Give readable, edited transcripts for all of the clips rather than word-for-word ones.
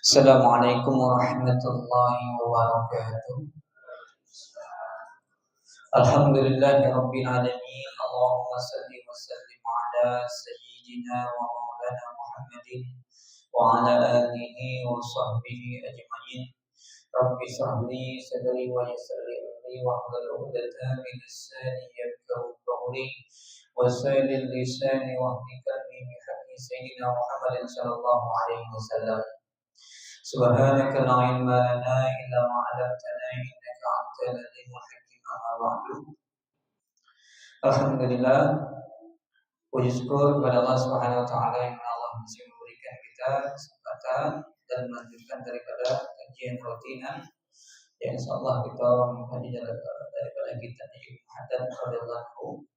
Assalamualaikum warahmatullahi wabarakatuh. Alhamdulillahi rabbil alamin. Allahumma salli wa sallim ala sayyidina wa maulana Muhammadin wa ala alihi wa sahbihi ajma'in. Rabbi shrah li sadri wa yassir li amri wa hlul 'uqdatam min lisani yafqahu qawli wa sayyid lisani wa hdini qalbi bi haqqi sayyidina Muhammadin sallallahu alaihi wasallam. Subhanaka la ilma lana illa ma 'allamtana innaka antal alimul hakim. Amma ba'du. Alhamdulillah, puji syukur kepada Allah Subhanahu wa taala yang Allah masih memberikan kita kesempatan dan melanjutkan daripada kajian rutinan yang insyaallah kita mengkaji daripada kitab Ibnu Haddad radhiyallahu,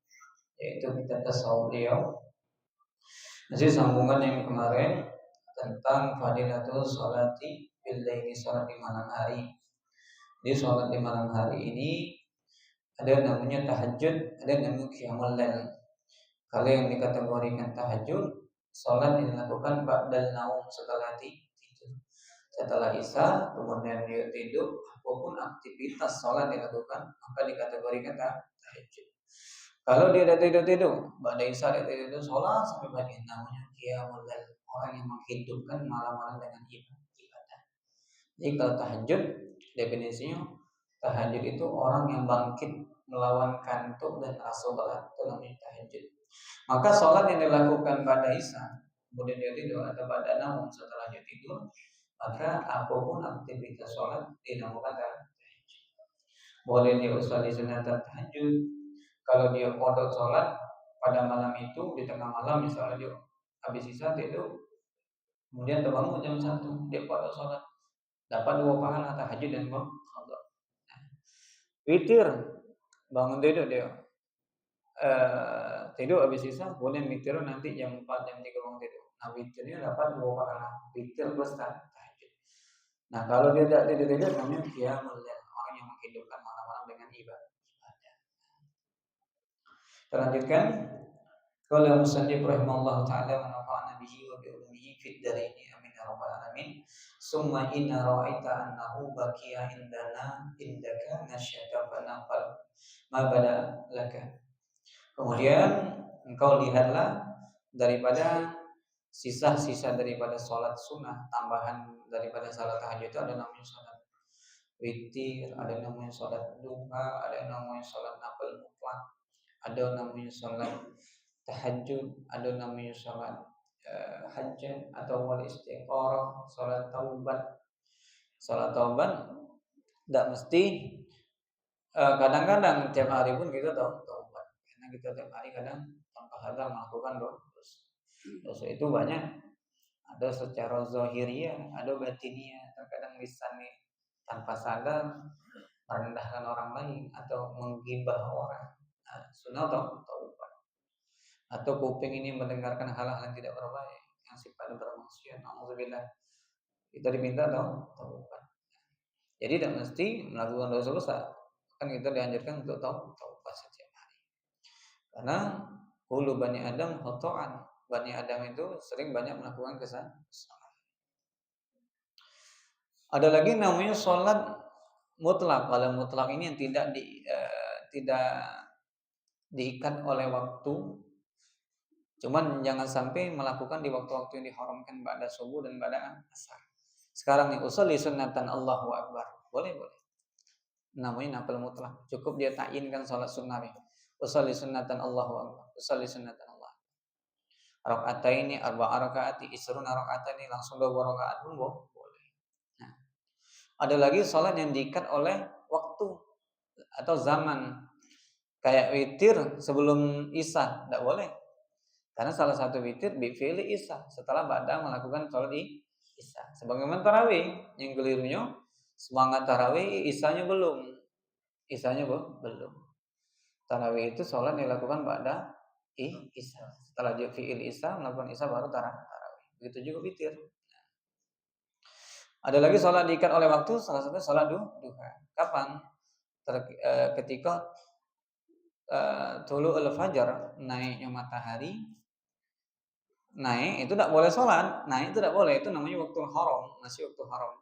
yaitu kitab tasawuf beliau. Masih sambungan yang kemarin tentang fadilatul sholati bil laili, salat di malam hari. Di salat di malam hari ini ada namanya tahajud, ada namanya qiyamul lail. Kalau yang dikategorikan tahajud, salat yang dilakukan ba'dal naum, setelah tidur. Setelah isya kemudian dia tidur, apapun aktivitas salat dilakukan maka dikategorikan tahajud. Kalau dia ada tidur, ba'da isya dia tidur salat sampai pagi, namanya qiyamul lail. Orang yang menghidupkan malam-malam dengan ibadah. Jadi kalau tahajud, definisinya tahajud itu orang yang bangkit melawan kantuk dan rasa berat, itu namanya tahajud. Maka sholat yang dilakukan pada isya, kemudian dia tidur atau pada naum setelah dia tidur, maka apapun aktivitas sholat dinamakan tahajud. Boleh dia usolli sunatan tahajud. Kalau dia qada sholat pada malam itu, di tengah malam misalnya dia habis isya tidur, kemudian terbangun jam 1, dia qada sholat, dapat 2 pahala tahajud dan qada. Witir, bangun tidur dia tidur habis isya, boleh witir nanti jam 4 jam 3 bangun tidur. Nah, witirnya dapat 2 pahala, witir plus tahajud. Nah, kalau dia tidak tidur namanya qiyamul lail, orang yang menghidupkan malam-malam dengan ibadah. Terlanjutkan, qala musannif rahimahullah taala wa nafa'ana bihi wa bi ulumuhi fid dharaini amin ya rabbal alamin. Summa inna ra'aita annahu baqiya indaka nasyata fanaqal ma bada laka. Kemudian engkau lihatlah daripada sisa-sisa daripada sholat sunnah, tambahan daripada sholat tahajud itu ada namanya sholat witir, ada namanya sholat duha, ada namanya sholat nafil mutlak, ada namanya sholat tahajud, ada namanya sholat hajat atau wal istiqorah, sholat taubat. Sholat taubat tidak mesti, kadang-kadang tiap hari pun kita taubat, karena kita tiap hari kadang tanpa sadar melakukan dosa itu banyak. Ada secara zahiriyah, ada batiniyah. Terkadang lisannya tanpa sadar merendahkan orang lain atau menggibah orang. Nah, sunnah taubat. Atau kuping ini mendengarkan hal-hal yang tidak berbahaya, yang sifatnya bermaksiat. Nauzubillah. Kita diminta taubat. Jadi tidak mesti melakukan dosa besar. Kan kita dianjurkan untuk taubat setiap hari. Karena hulu bani Adam khotoan. Bani Adam itu sering banyak melakukan kesalahan. Ada lagi namanya sholat mutlak. Kalau mutlak ini yang tidak diikat oleh waktu. Cuman jangan sampai melakukan di waktu-waktu yang diharamkan pada subuh dan pada asar. Sekarang nih usolli sunnatan Allahu akbar. Boleh. Namanya nafil mutlak. Cukup dia ta'yinkan sholat sunnah. Usolli sunnatan Allahu akbar. Usolli sunnatan Allah. Rakaataini arba'a rakaati isruna rakaataini, langsung 2 rakaat pun boleh. Nah, ada lagi sholat yang diikat oleh waktu atau zaman. Kayak witir sebelum isya, tidak boleh. Karena salah satu witir bi'fi'li isya, setelah ba'da melakukan sholat isya. Sebagaimana tarawih, yang kelirunya semangat tarawih isyanya belum. Isyanya belum. Tarawih itu sholat dilakukan ba'da isya. Setelah dia fi'il isya, melakukan isya baru tarawih. Begitu juga witir. Ada lagi sholat diikat oleh waktu, salah satu sholat duha. Kapan? Ketika tulu'ul fajar, naiknya matahari, naik itu tidak boleh sholat, naik itu tidak boleh, itu namanya waktu haram, masih waktu haram.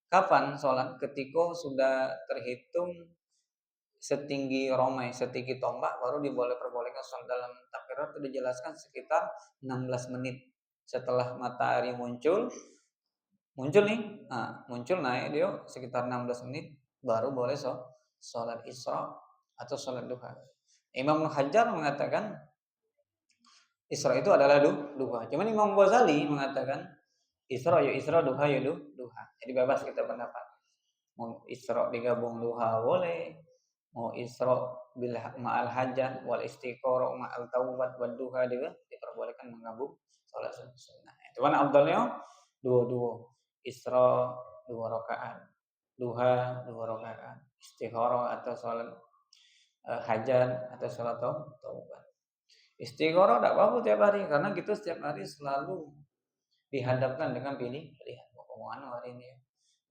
Kapan sholat? Ketika sudah terhitung setinggi romai, setinggi tombak, baru perbolehkan sholat. Dalam takbirat itu dijelaskan sekitar 16 menit setelah matahari muncul nih, muncul naik dia sekitar 16 menit baru boleh sholat Isra atau sholat duha. Imam Hajar mengatakan Isra itu adalah duha. Cuman Imam Ghazali mengatakan Isra ya Isra, duha ya duha. Jadi bebas kita pendapat. Mau Isra digabung duha boleh, mau Isra bil ma'al hajat wal istiqoroh ma'al taubat wad duha juga diperbolehkan menggabung sholat sunnah. Cuman afdalnya dua-dua. Isra 2 rakaat, duha 2 rakaat, istikharah atau sholat hajat atau sholat taubat. Istikharah tidak apa-apa tiap hari karena kita setiap hari selalu dihadapkan dengan pilihan. Omongan hari ini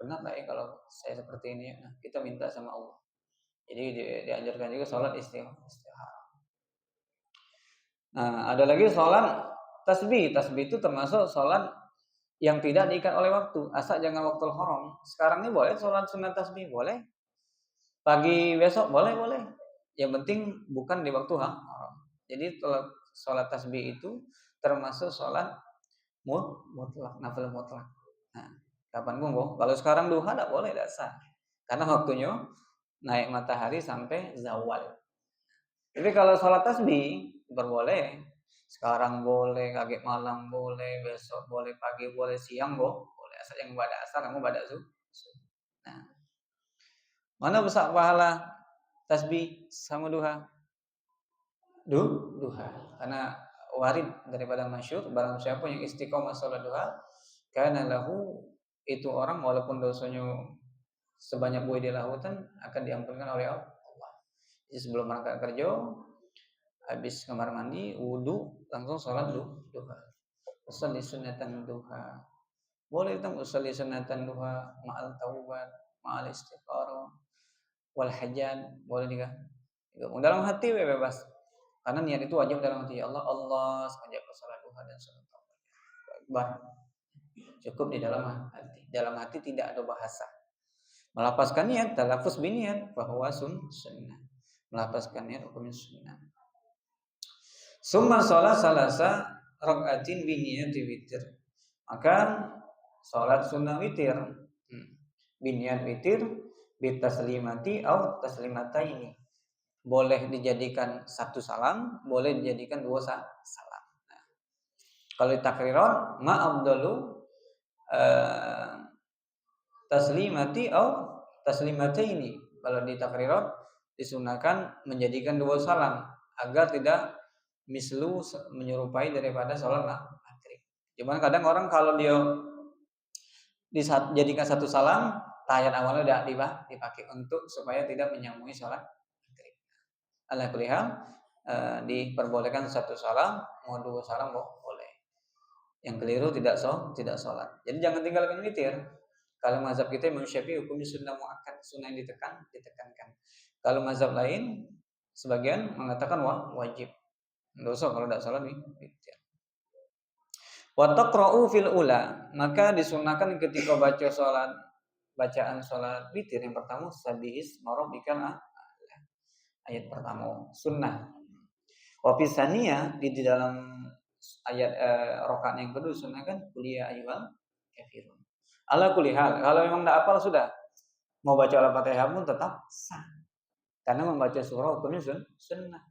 benar tak ya kalau saya seperti ini? Nah, kita minta sama Allah. Jadi diajarkan juga sholat istikharah. Nah, ada lagi sholat tasbih. Tasbih itu termasuk sholat yang tidak diikat oleh waktu, asal jangan waktu haram. Sekarang ini boleh sholat sunat tasbih, boleh. Pagi besok boleh. Yang penting bukan di waktu haram. Jadi sholat tasbih itu termasuk sholat mutlak, nafil mutlak. Nah, kapan pun kalau sekarang duha tidak boleh, tidak sah. Karena waktunya naik matahari sampai zawal. Jadi kalau sholat tasbih boleh. Sekarang boleh, kaget malam boleh, besok boleh, pagi boleh, siang boleh. Asal yang pada asar, kamu pada zuhur. Nah, mana besar pahala tasbih sama duha? Duha. Karena warid daripada masyhur, barang siapa yang istiqomah sholat duha, karena lahu itu orang walaupun dosanya sebanyak buih di lautan akan diampunkan oleh Allah. Jadi sebelum berangkat kerja, habis kamar mandi, wudu, langsung sholat duha. Usolli sunatan duha. Boleh itu usolli sunatan duha ma'al taubat, ma'al istiqarah, wal hajat, boleh juga. Dalam hati bebas. Karena niat itu wajib dalam hati. Allah sengaja sholat duha dan sholat taubat. Akbar. Cukup di dalam hati. Dalam hati tidak ada bahasa. Melapaskan niat, talafuz biniat bahwa sunnah. Melapaskan niat hukumnya sunnah. Summa sholat salasa rakaatin biniyati witir. Maka sholat sunnah witir biniyat witir bitaslimati au taslimataini. Boleh dijadikan satu salam, boleh dijadikan 2 salam. Nah, kalau di takrirat ma'abdalu taslimati au taslimataini. Kalau di takrirat disunahkan menjadikan 2 salam agar tidak mislu menyerupai daripada sholat maghrib. Cuman kadang orang kalau dia dijadikan satu salam, tahiyat awalnya udah dipakai untuk supaya tidak menyamui sholat maghrib. Ala kulli hal diperbolehkan satu salam, mau 2 salam boleh. Yang keliru tidak sholat. Jadi jangan tinggalkan witir. Kalau mazhab kita Imam Syafi'i hukumnya sunnah muakkad, sunnah yang ditekankan. Kalau mazhab lain sebagian mengatakan wajib. Dosa kalau tidak sholat witir. Wa taqra'u fil ula, maka disunahkan ketika bacaan sholat witir yang pertama sabihis marabbikal ayat pertama sunnah. Wa fisaniya di dalam ayat rakaat yang kedua sunnah kan kuliah ayyuhal kafirun. Ala kulli hal, kalau memang tidak hafal sudah mau baca Al-Fatihah pun tetap sah. Karena membaca surah hukumnya sunnah.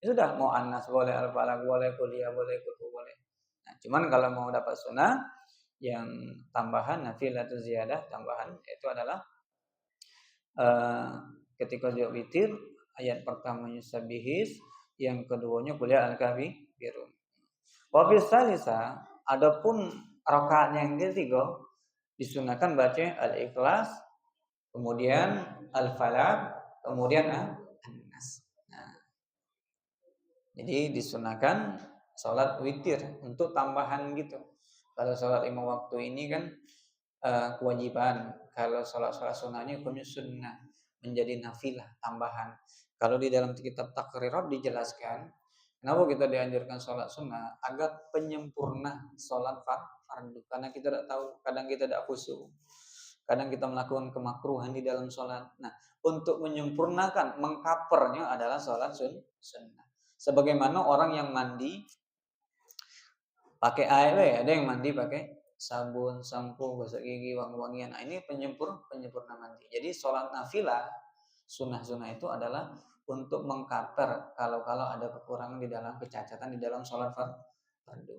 Ya sudah, mau Anas boleh, Al-Falaq boleh, kuliah boleh, kutu boleh. Nah, cuman kalau mau dapat sunnah yang tambahan nafilatul ziyadah tambahan itu adalah ketika dia witir ayat pertamanya sabihis, yang keduanya kuliah al-kafirun. Wa fi salisa, adapun rakaat yang ketiga disunahkan baca al-ikhlas, kemudian al-falaq, kemudian an-nas. Nah, jadi disunahkan sholat witir untuk tambahan gitu. Kalau sholat 5 waktu ini kan kewajiban. Kalau sholat sunnahnya hukumnya sunnah, menjadi nafilah tambahan. Kalau di dalam kitab takrirat dijelaskan Kenapa kita dianjurkan sholat sunnah? Agar penyempurna sholat fardu. Karena kita tidak tahu, kadang kita tidak khusyuk, kadang kita melakukan kemakruhan di dalam sholat. Nah, untuk menyempurnakan, mengkapernya adalah sholat sunnah. Sebagaimana orang yang mandi pakai air, ada yang mandi pakai sabun, sampo, gosok gigi, wangi-wangian. Nah, ini penyempurna mandi. Jadi sholat nafilah sunnah-sunnah itu adalah untuk mengcover kalau ada kekurangan di dalam, kecacatan di dalam sholat fardu.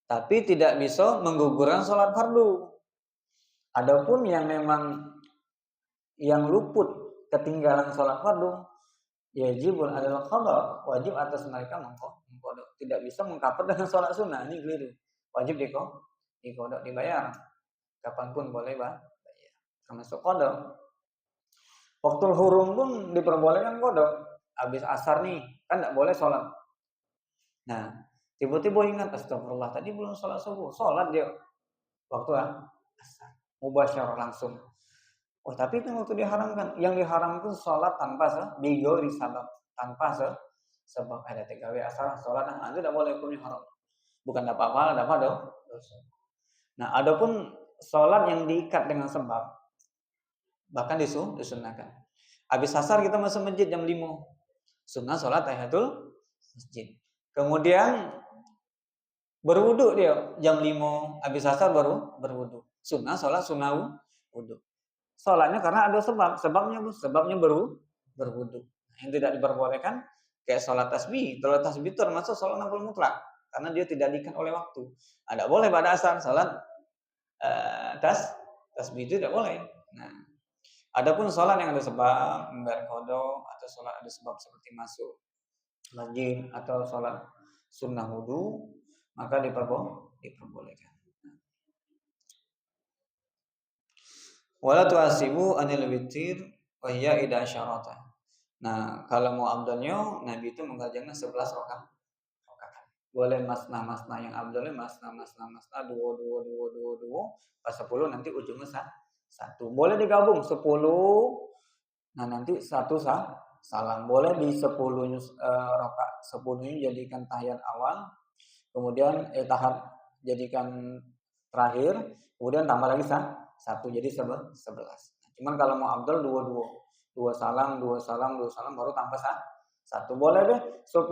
Tapi tidak bisa menggugurkan sholat fardu. Adapun yang memang yang luput ketinggalan sholat fardu, yajibul adalah qada, wajib atas mereka mengkodok. Tidak bisa mengcover dengan sholat sunnah, ini keliru. Wajib dikodok, dibayar. Kapanpun boleh bayar. Termasuk kodok. Waktu hurum pun diperbolehkan kodok. Habis asar nih, kan tidak boleh sholat. Nah, tiba-tiba ingat, astagfirullah, tadi belum sholat subuh. Sholat dia waktu asar. Mubasyarah langsung. Oh, tapi itu waktu diharamkan. Yang diharamkan sholat tanpa bigori sabab. Tanpa sebab ada TKW asar, sholat. Nah, itu tidak boleh, hukumnya haram. Bukan apa-apa, dapat dosa. Nah, adapun sholat yang diikat dengan sebab, bahkan disunahkan. Habis asar kita masuk masjid jam 5. Sunnah sholat tahiyatul masjid. Kemudian berwudu dia jam 5. Habis asar baru berwudu. Sunnah sholat sunnah wudu. Sholatnya karena ada sebabnya berwudu. Yang tidak diperbolehkan kayak sholat tasbih. Kalau tasbih termasuk sholat nafil mutlak karena dia tidak diikat oleh waktu. Ada boleh pada asar sholat tasbih itu tidak boleh. Nah, adapun sholat yang ada sebab, membayar qada, atau sholat ada sebab seperti masuk masjid atau sholat sunnah wudu, maka diperbolehkan. Wala tu'asibu anil witir wa hiya ida syarata. Nah, kalau mau abdalnya, Nabi itu mengajarkan 11 rakaat. Boleh masna yang abdalnya masna, dua, pas 10 nanti ujungnya satu. Boleh digabung 10, nah nanti satu salam. Boleh di 10 rakaat. 10-nya jadikan tahiyat awal, kemudian tahap jadikan terakhir, kemudian tambah lagi satu, jadi 11. Cuman kalau mau abdal dua salam baru tambah satu. Boleh deh 10,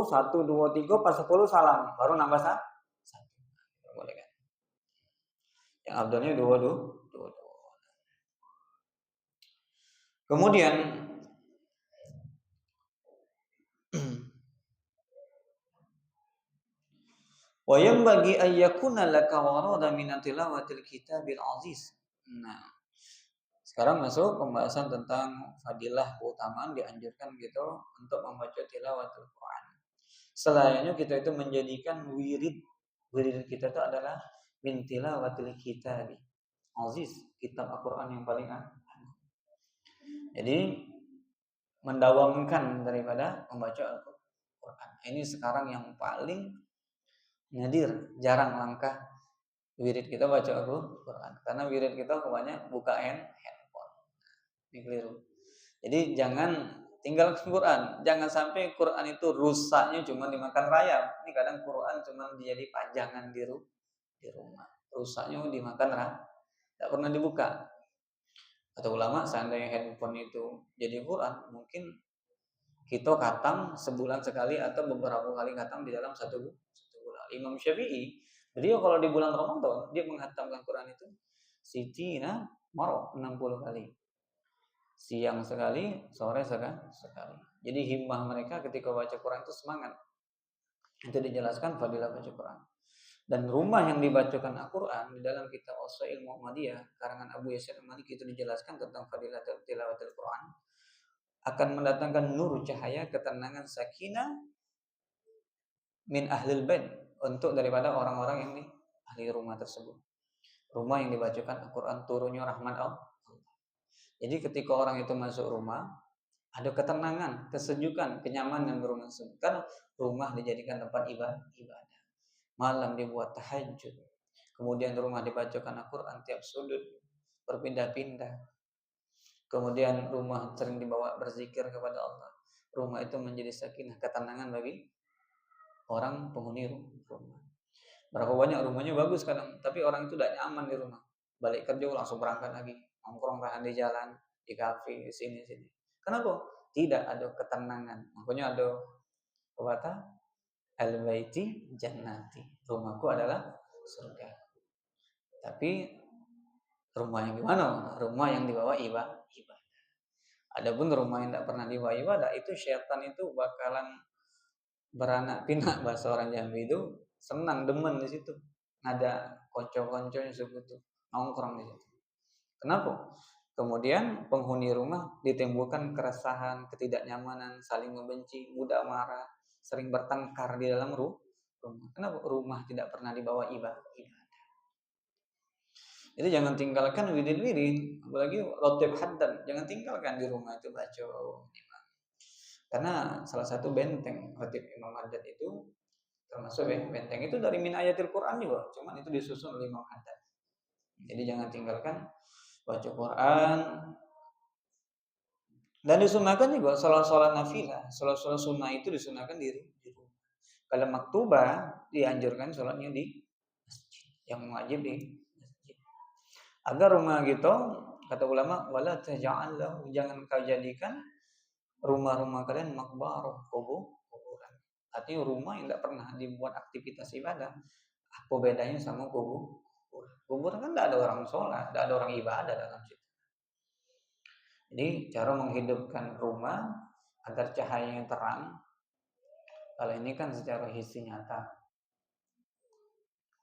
1, 2, 3 pas 10 salam baru nambah satu. Boleh kan? Yang abdalnya dua. Kemudian wa yanbaghi an yakuna laka warada min tilawatil kitabil aziz. Nah, sekarang masuk pembahasan tentang fadilah, keutamaan dianjurkan gitu untuk membaca tilawatul Quran. Selainnya kita itu menjadikan wirid kita itu adalah min tilawatil kitabil aziz, kitab Al-Quran yang paling jadi mendawamkan daripada membaca Al-Quran. Ini sekarang yang paling nadir, jarang, langka wirid kita baca Al-Quran. Karena wirid kita kebanyakan buka handphone. Ini keliru. Jadi jangan tinggal Quran. Jangan sampai Quran itu rusaknya cuma dimakan rayap. Ini kadang Quran cuma jadi pajangan di rumah. Rusaknya dimakan rayap. Tidak pernah dibuka. Kata ulama, seandainya handphone itu jadi Quran, mungkin kita khatam sebulan sekali atau beberapa kali khatam di dalam satu bulan. Imam Syafi'i, beliau kalau di bulan Ramadan dia menghatamkan Quran itu sitina maro 60 kali. Siang sekali, sore sekali. Jadi himmah mereka ketika baca Quran itu semangat. Itu dijelaskan fadilah baca Quran. Dan rumah yang dibacakan Al-Quran di dalam kitab Usail Muhammadiyah karangan Abu Yasin Al-Maliki itu dijelaskan tentang fadilah tilawatul Quran akan mendatangkan nur cahaya, ketenangan, sakinah min ahlil bait, untuk daripada orang-orang yang di ahli rumah tersebut. Rumah yang dibacakan Al-Quran turunnya rahmat Allah. Jadi ketika orang itu masuk rumah, ada ketenangan, kesejukan, kenyamanan berumah tersebut. Kan rumah dijadikan tempat ibadah. Malam dibuat tahajud. Kemudian rumah dibacakan Al-Quran tiap sudut, berpindah-pindah. Kemudian rumah sering dibawa berzikir kepada Allah. Rumah itu menjadi sakinah, ketenangan bagi orang penghuni rumah. Berapa banyak rumahnya bagus kadang, tapi orang itu tidak nyaman di rumah. Balik kerja langsung berangkat lagi, nongkrong di jalan, di kafe, di sini sini. Kenapa? Tidak ada ketenangan. Makanya ada kata al-baiti jannati. Rumahku adalah surga. Tapi rumah yang gimana? Rumah yang dibawa ibadah. Adapun rumah yang tidak pernah dibawa ibadah, itu syaitan itu bakalan beranak pinak, bahasa orang Jambi itu senang demen di situ. Ada konco-konconya sebut nongkrong di situ. Kenapa? Kemudian penghuni rumah ditimbulkan keresahan, ketidaknyamanan, saling membenci, mudah marah, sering bertengkar di dalam rumah. Kenapa? Rumah tidak pernah dibawa ibadah. Itu jangan tinggalkan widin-widin, apalagi rotib haddan, jangan tinggalkan di rumah itu baca. Karena salah satu benteng rotib Imam Haddad itu termasuk benteng itu dari min ayatil Quran juga, cuman itu disusun oleh Imam Haddad. Jadi jangan tinggalkan baca Quran, dan disunahkan juga sholat nafilah, sholat sunnah itu disunahkan di rumah. Kalau maktubah dianjurkan sholatnya di masjid, yang wajib di masjid. Agar rumah gitu, kata ulama, wala taj'al lahu, jangan kau jadikan rumah-rumah kalian makbarah, kuburan. Artinya rumah yang tidak pernah dibuat aktivitas ibadah. Apa bedanya sama kubur? Kuburan kan tidak ada orang sholat, tidak ada orang ibadah dalam situ. Jadi cara menghidupkan rumah agar cahayanya terang. Kalau ini kan secara hissi nyata.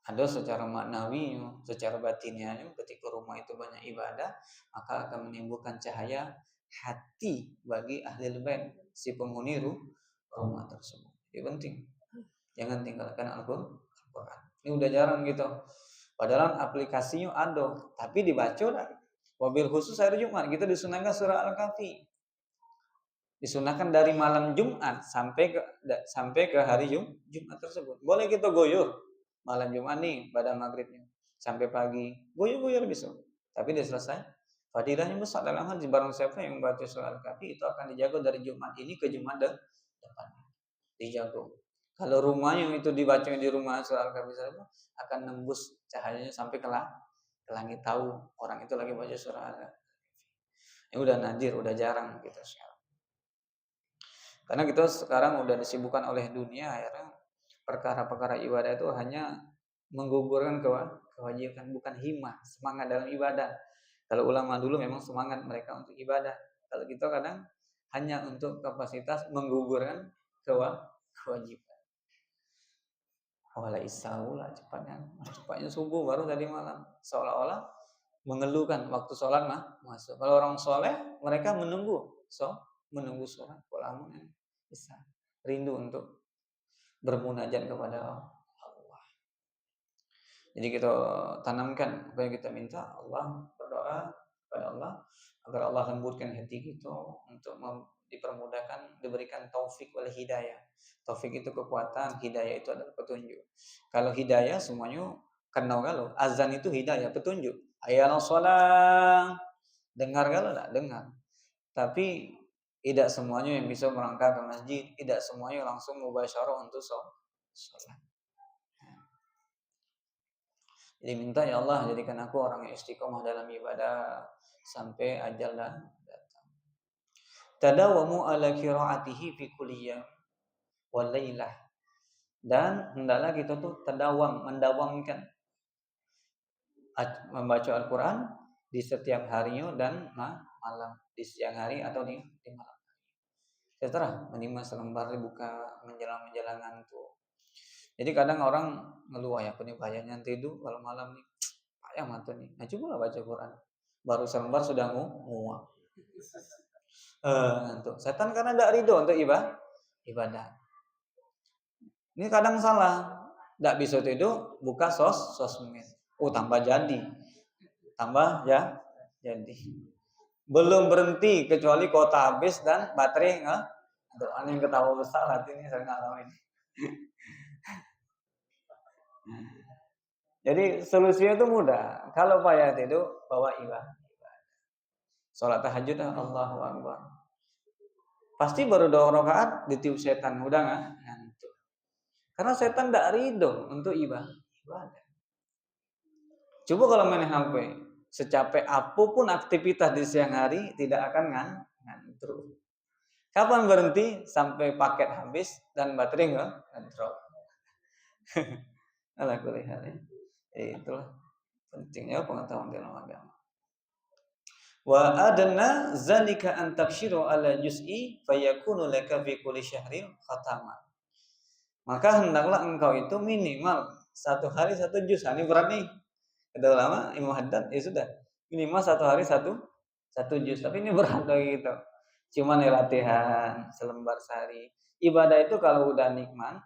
Ada secara maknawi, secara batinnya, ketika rumah itu banyak ibadah, maka akan menimbulkan cahaya hati bagi ahli bait, si penghuni rumah tersebut. Ini penting. Jangan tinggalkan Al-Quran. Ini udah jarang gitu. Padahal aplikasinya ada, tapi dibaca lah. Wabil khusus hari Jumat kita disunahkan surah Al-Kahfi. Disunahkan dari malam Jumat sampai ke hari Jumat tersebut. Boleh kita goyor malam Jumat nih pada maghribnya sampai pagi, goyor bisa. Tapi dia selesai. Fadilahnya besar dalam hadis, barang siapa yang baca surah Al-Kahfi itu akan dijaga dari Jumat ini ke Jumat depan. Dijaga. Kalau rumahnya itu dibaca di rumah surah Al-Kahfi akan nembus cahayanya sampai ke langit, tahu orang itu lagi baca surah Al-Kahfi. Ini udah nadir, udah jarang gitu sekarang. Karena kita sekarang udah disibukkan oleh dunia, akhirnya perkara-perkara ibadah itu hanya menggugurkan kewajiban, bukan himmah, semangat dalam ibadah. Kalau ulama dulu memang semangat mereka untuk ibadah. Kalau kita kadang hanya untuk kapasitas menggugurkan kewajiban. Wala isaula cepatnya subuh baru tadi malam, seolah-olah mengeluhkan waktu sholat masuk. Kalau orang soleh mereka menunggu sholat. Ulama bisa rindu untuk bermunajat kepada Allah. Jadi kita tanamkan apa yang kita minta, Allah, berdoa kepada Allah agar Allah lembutkan hati kita untuk dipermudahkan, diberikan taufik wal hidayah. Taufik itu kekuatan, hidayah itu adalah petunjuk. Kalau hidayah semuanya kenal kalau azan itu hidayah, petunjuk. Hayal sholat, dengar kalau tak dengar. Tapi tidak semuanya yang bisa merangkak ke masjid, tidak semuanya langsung mubasyarah untuk sholat. Jadi minta, ya Allah jadikan aku orang yang istiqomah dalam ibadah sampai ajal datang. Tadawamu ala qiraatihi fi kulli yawm wal lailah. Dan hendaklah kita tuh mendawamkan membaca Al-Qur'an di setiap harinya dan malam, di siang hari atau di malam. Setelah minimal selembar dibuka menjelang ngantuk. Jadi kadang orang ngeluh, ya punya bahayanya tidur kalau malam nih, payah mata nih. Nah coba baca Quran, baru selembar sudah nguap. Ngantuk. Setan karena tidak ridho untuk ibadah. Ini kadang salah, tidak bisa tidur, buka sosmed. Tambah jadi, jadi. Belum berhenti kecuali kuota habis dan baterai Aduh, aneh ketawa besar hati ini saya ngalamin. Jadi solusinya itu mudah. Kalau payah tidur, bawa ibadah. Sholat tahajud, Allahu Akbar. Pasti baru 2 rakaat ditiup setan, udah ngantuk. Karena setan tidak ridho untuk ibadah. Coba kalau main HP, secapek apapun aktivitas di siang hari tidak akan ngantuk. Kapan berhenti? Sampai paket habis dan baterai ngedrop. Ala kulli hal ya. Itulah pentingnya pengetahuan dalam agama. Wa adna zalika an takshiru ala juz'i fayakunu laka fi kulli syahrin khatama. Maka hendaklah engkau itu minimal satu hari satu juz. Ini berat nih. Kata ulama Imam Haddad ya sudah minimal satu hari satu juz. Tapi ini berat lagi gitu. Cuman latihan selembar sehari. Ibadah itu kalau udah nikmat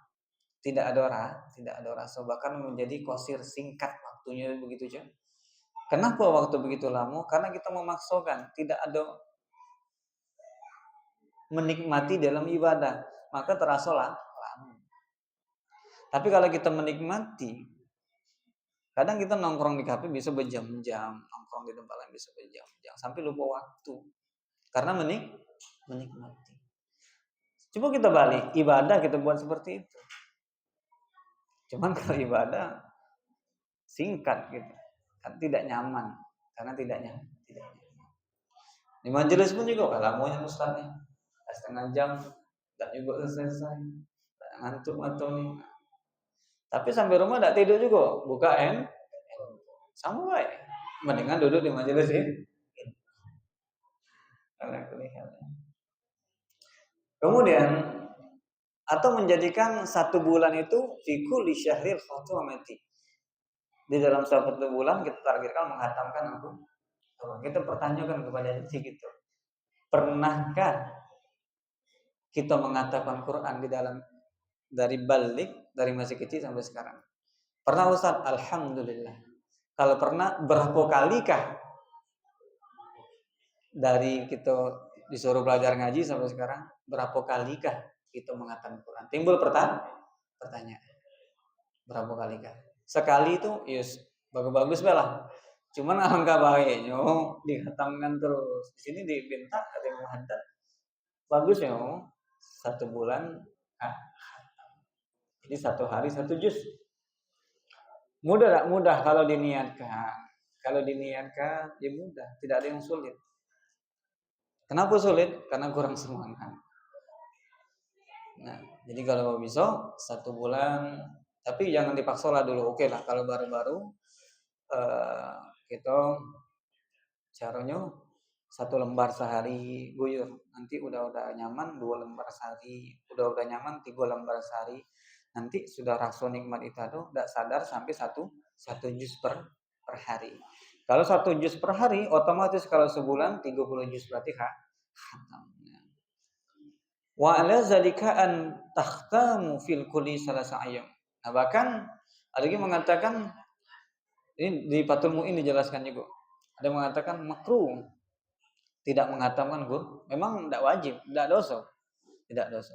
tidak ada rasa, bahkan menjadi qasir, singkat waktunya begitu aja. Kenapa waktu begitu lama? Karena kita memaksakan, tidak ada menikmati dalam ibadah, maka terasa lama. Tapi kalau kita menikmati, kadang kita nongkrong di kafe bisa berjam-jam, nongkrong di tempat lain bisa berjam-jam, sampai lupa waktu. Karena menikmati. Coba kita balik, ibadah kita buat seperti itu. Cuman kalau ibadah singkat gitu, kan tidak nyaman, karena tidak nyaman. Di majelis pun juga lamanya ustaznya setengah jam, tak juga selesai, ngantuk atau nih. Tapi sampai rumah tak tidur juga, buka sama baik, mendingan duduk di majelis ini. Kemudian atau menjadikan satu bulan itu fikul di syahril khatamati. Di dalam satu bulan kita targetkan menghatamkan Al-Quran. Kita pertanyakan kepada diri kita, pernahkah kita mengatakan Quran di dalam dari balik, dari masih kecil sampai sekarang? Pernah Ustaz? Alhamdulillah. Kalau pernah, berapa kalikah dari kita disuruh belajar ngaji sampai sekarang, berapa kalikah kita mengatakan Quran? Timbul pertanyaan. Berapa kalikah? Sekali itu, yes, bagus-bagus lah. Cuman alangkah baiknya dihatamkan terus. Di sini diminta ada yang Haddad. Bagus ya, satu bulan. Jadi satu hari satu juz. Mudah tak? Mudah kalau diniatkan. Kalau diniatkan, ya mudah. Tidak ada yang sulit. Kenapa sulit? Karena kurang semangat. Nah, jadi kalau bisa satu bulan, tapi jangan dipaksa lah dulu. Oke lah, kalau baru-baru kita caranya satu lembar sehari guyur. Nanti udah nyaman 2 lembar sehari, udah nyaman 3 lembar sehari. Nanti sudah rasa nikmat itu tidak sadar sampai satu juz per hari. Kalau 1 juz per hari, otomatis kalau sebulan 30 juz berarti khatam. Wa ala zalika an takhtamu fil kulli salasa ayyam. Nah, bahkan ada lagi mengatakan ini di Fathul Mu'in dijelaskan juga. Ada yang mengatakan makruh tidak menghatamkan Quran. Memang tidak wajib, tidak dosa. Tidak dosa.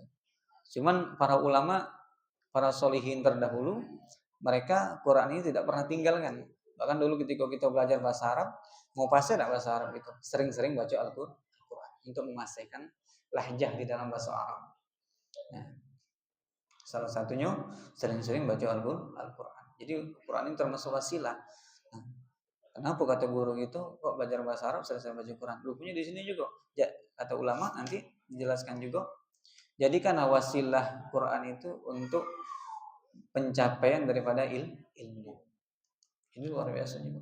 Cuman para ulama, para solihin terdahulu, mereka Quran ini tidak pernah tinggalkan. Bahkan dulu ketika kita belajar bahasa Arab, mau fasih tidak bahasa Arab itu, sering-sering baca Al-Quran untuk memastikan lahjah di dalam bahasa Arab. Nah, salah satunya sering-sering baca Al-Quran. Jadi Quran ini termasuk wasilah. Nah, kenapa kata guru itu kok belajar bahasa Arab selesai baca Quran? Rupanya di sini juga. Ya, kata ulama nanti dijelaskan juga. Jadi kan wasilah Quran itu untuk pencapaian daripada ilmu. Ini luar biasa juga.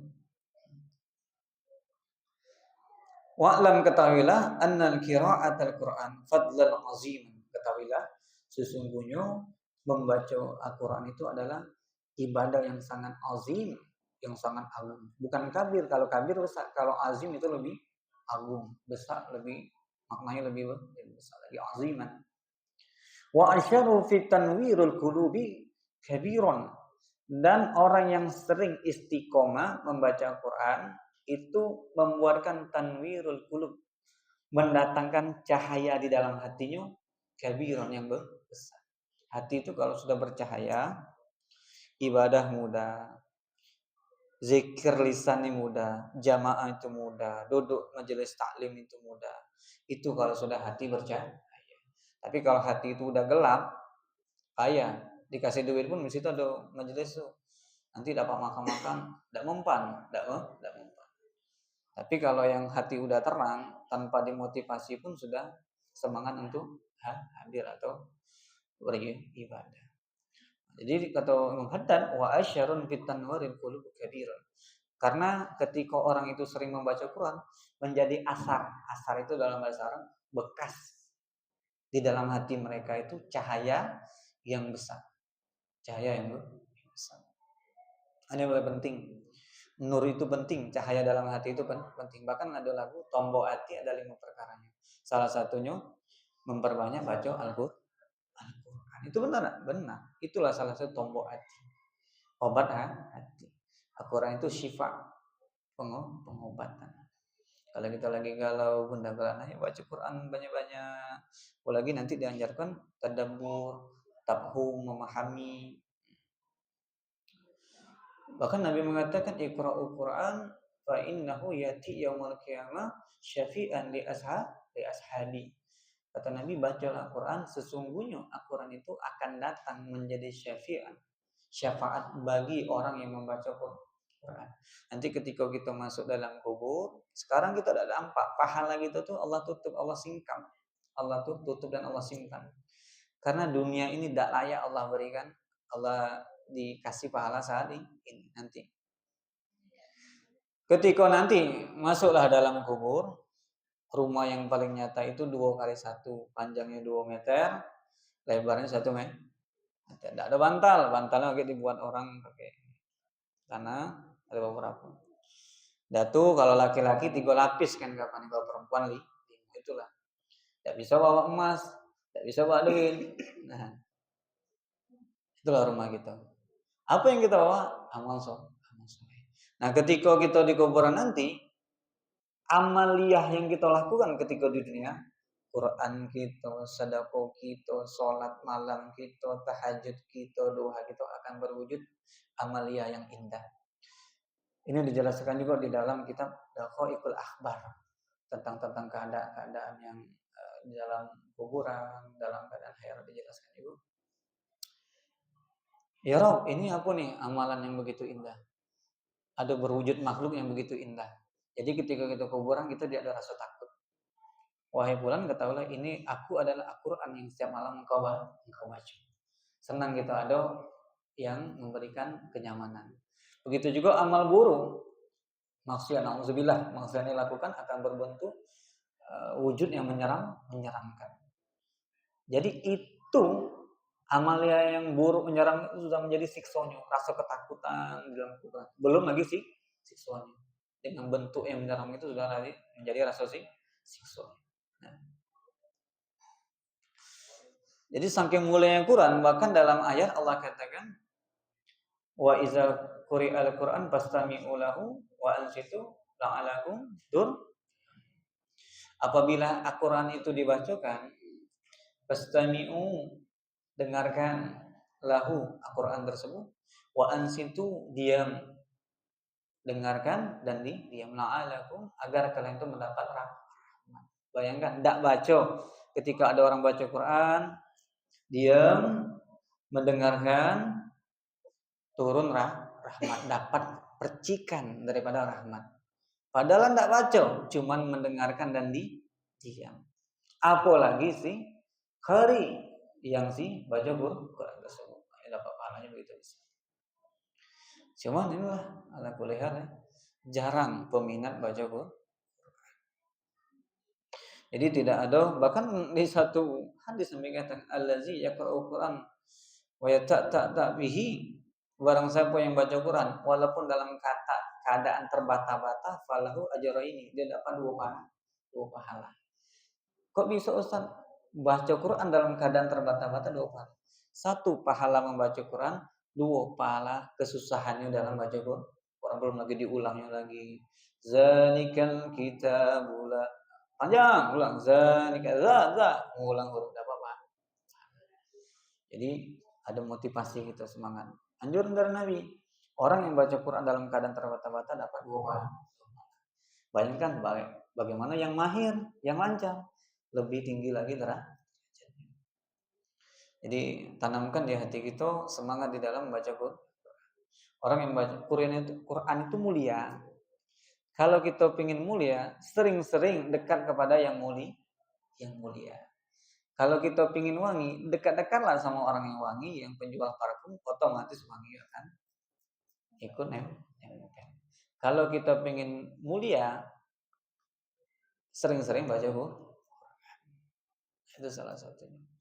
Wa'lam, ketahuilah annal qira'atul Quran fadlan azim. Ketahuilah sesungguhnya membaca Al-Quran itu adalah ibadah yang sangat azim, yang sangat agung. Bukan kabir. Kalau kabir besar, kalau azim itu lebih agung, besar, lebih maknanya lebih besar lagi, aziman. Wa asyaru fi tanwirul qulubi kabiron. Dan orang yang sering istiqomah membaca Al-Quran itu membuatkan tanwirul qulub, mendatangkan cahaya di dalam hatinya, kabiron, yang besar. Hati itu kalau sudah bercahaya, ibadah mudah, zikir lisannya mudah, jamaah itu mudah, duduk majelis taklim itu mudah. Itu kalau sudah hati bercahaya. Tapi kalau hati itu udah gelap, payah. dikasih duit pun di situ ada majelis tuh. Nanti dapat makan-makan, tidak mempan, tidak mempan. Tapi kalau yang hati udah terang, tanpa dimotivasi pun sudah semangat untuk hadir atau beribadah. Jadi kata Imam Haddad, wa asyarun fitan warin qulub kabirun. Karena ketika orang itu sering membaca Quran, menjadi asar. Asar itu dalam bahasa Arab bekas di dalam hati mereka itu cahaya yang besar. Cahaya yang besar. Ini yang paling penting. Nur itu penting, cahaya dalam hati itu penting. Bahkan ada lagu tombok hati ada 5 perkaranya. Salah satunya memperbanyak baca Al-Quran. Itu benar, benar. Itulah salah satu tombok hati. Obat hati. Al-Quran itu syifa, pengobatan. Kalau kita lagi galau, gundah gulana, ya baca Quran banyak-banyak. Apalagi nanti dianjurkan tadabbur, tafhum, memahami. Bahkan Nabi mengatakan iqra'ul Quran fa innahu yati yaumul qiyamah syafi'an li ashabi. Kata Nabi, bacalah Al-Quran, sesungguhnya Al-Quran itu akan datang menjadi syafaat bagi orang yang membaca Quran. Nanti ketika kita masuk dalam kubur, sekarang kita tidak nampak pahala kita tuh Allah tutup, Allah singkap. Allah tuh tutup dan Allah simpan. Karena dunia ini tidak layak Allah berikan, Allah dikasih pahala saat ini nanti. Ketika nanti masuklah dalam kubur, rumah yang paling nyata itu 2x1, panjangnya 2 meter, lebarnya 1 meter. Tidak ada bantalnya kayak dibuat orang pakai tanah, ada beberapa. Datu kalau laki-laki 3 lapis kan, kapan kalau perempuan 5, itulah. Tidak bisa bawa emas, tidak bisa bawa duit. Nah, itulah rumah kita. Apa yang kita bawa? Amal soleh. Nah, ketika kita di kuburan nanti, amaliyah yang kita lakukan ketika di dunia, Quran kita, sedekah kita, sholat malam kita, tahajud kita, doa kita akan berwujud amaliyah yang indah. Ini dijelaskan juga di dalam kitab Daqaiqul Akhbar tentang keadaan yang di dalam kuburan, dalam keadaan hayat dijelaskan juga. Ya Rob, ini apa nih amalan yang begitu indah? Ada berwujud makhluk yang begitu indah. Jadi ketika kita kuburan kita tidak ada rasa takut. Wahai bulan, ketahuilah ini aku adalah Al-Quran yang setiap malam engkau baca. Senang kita ada yang memberikan kenyamanan. Begitu juga amal buruk, maksiat yang dilakukan akan berbentuk wujud yang menyeramkan. Jadi itu amalia yang buruk menyerang itu sudah menjadi siksanya, rasa ketakutan dalam kuburan. Belum lagi siksanya. Dengan bentuk yang menyeram itu sudah menjadi rasa siksa. Nah. Jadi saking mulianya Quran, bahkan dalam ayat Allah katakan wa iza quri'al Quran fastami'u lahu wa ansitu la'alakum dur. Apabila Al-Quran itu dibacakan, fastami'u, dengarkan, lahu, Al-Quran tersebut, wa ansitu, diam, dengarkan dan diam, la'alakum, agar kalian itu mendapat rahmat. Bayangkan, tidak baca. Ketika ada orang baca Quran, diam, mendengarkan, turun rahmat, dapat percikan daripada rahmat. Padahal tidak baca, cuman mendengarkan dan diam. Apalagi sih hari yang sih baca Quran tersebut, dapat pahalanya begitu besar. Cuman inilah ala kulli hal, jarang peminat baca Quran. Jadi tidak ada, bahkan di satu hadis mengatakan allazi yaqra'ul Quran wa yata'ta bihi, barang siapa yang baca Quran walaupun dalam keadaan terbata-bata, falahu ajraini, dia dapat 2 pahala. Kok bisa Ustaz baca Quran dalam keadaan terbata-bata 2 pahala? 1 pahala membaca Quran, 2 pahala kesusahannya dalam baca Quran. Belum lagi diulangnya lagi. Zalikal kitabul, panjang, ulang zalikal ulang huruf apa apa. Jadi ada motivasi kita, semangat. Anjuran dari Nabi, orang yang baca Quran dalam keadaan terbata-bata dapat 2 pahala. Bayangkan bagaimana yang mahir, yang lancar, lebih tinggi lagi derajatnya. Jadi tanamkan di hati kita semangat di dalam membaca Quran. Orang yang baca Quran itu mulia. Kalau kita ingin mulia, sering-sering dekat kepada yang mulia. Kalau kita ingin wangi, dekat-dekatlah sama orang yang wangi, yang penjual parfum, otomatis wangi akan ikut nempel. Kalau kita ingin mulia, sering-sering baca Quran. Itu salah satunya.